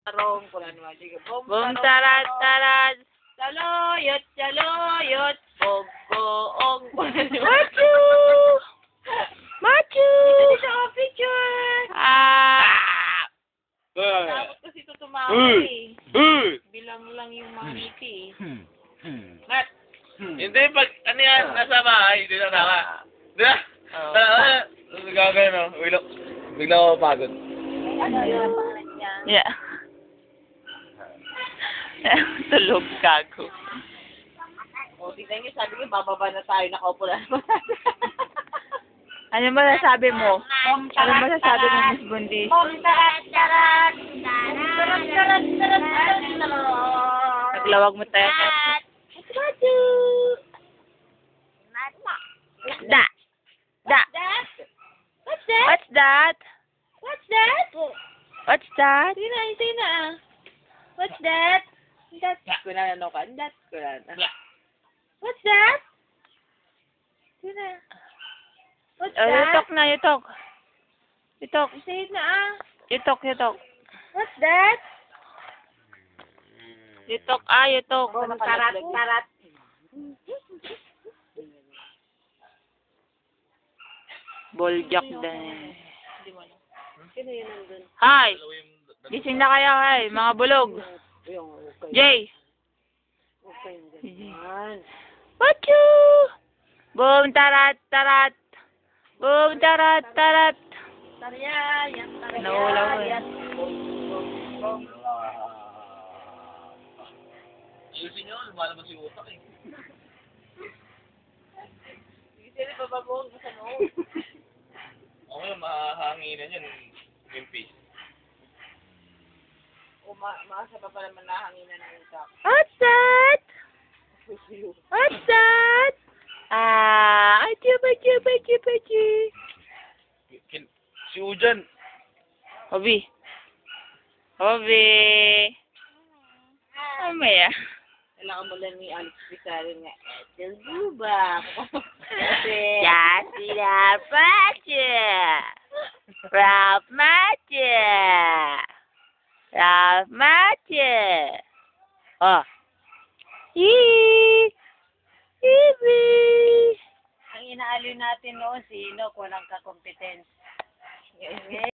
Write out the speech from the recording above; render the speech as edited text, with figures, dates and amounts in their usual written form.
Tarong, kulan mo. Boom, tarat, tarat. Saluyot, saluyot. Bog-goong. Machu! Machu! Dito ako picture. Tapos kasi ito tumawag Bilang lang yung mga ngiti Nat. Hindi, pag ano yan, nasa bahay, hindi na naka. Di ba? Gagawin, no? Bigla ako pagod. Ano yung pangalan niya? Yeah. Tulog, gago. O, tignan niyo, sabi niyo, bababa na tayo, nakaupo na naman. Ano ba nasabi mo? Ano ba nasabi mo, Miss Bundi? Tarat, tarat, tarat, tarat, tarat, tarat. Naglawag mo tayo. Matu. Da! Da! What's that? What's that? What's that? What's that? Hindi na. What's that? That. Kunano ka. That. Kunano. What's that? Hindi na. What's Oh, you that? talk na, you talk. You talk. Say it na ah. You talk, you talk. What's that? You talk, you talk. Tarat, tarat. Boljak din. Sino yun nandun? Hi! Gising na kayo, hi, mga bulog. Jay! Machu! Boom, tarat, tarat. Boom, tarat, tarat. Tarayan, tarayan. Nawala ko eh. Ayusin nyo, lumalabas yung utak eh. Sige, sila bababong sa loob. Okay, mahahanginan yan. Gimpi. O, maasa pa pala manahanginan ng utak. What's that? What's that? Achu, bachu, bachu, bachu. Si Ujan. Obi. Obi. Mamaya. Kailangan mo lang ni Alex Pizarro nga. Etel Buba. Kasi... Ya, sila pacha. Ralph Macha. Ralph Macha. Oh. Hee. Hibi. Ang inaaliw natin noon, sino? Walang kakompetensya.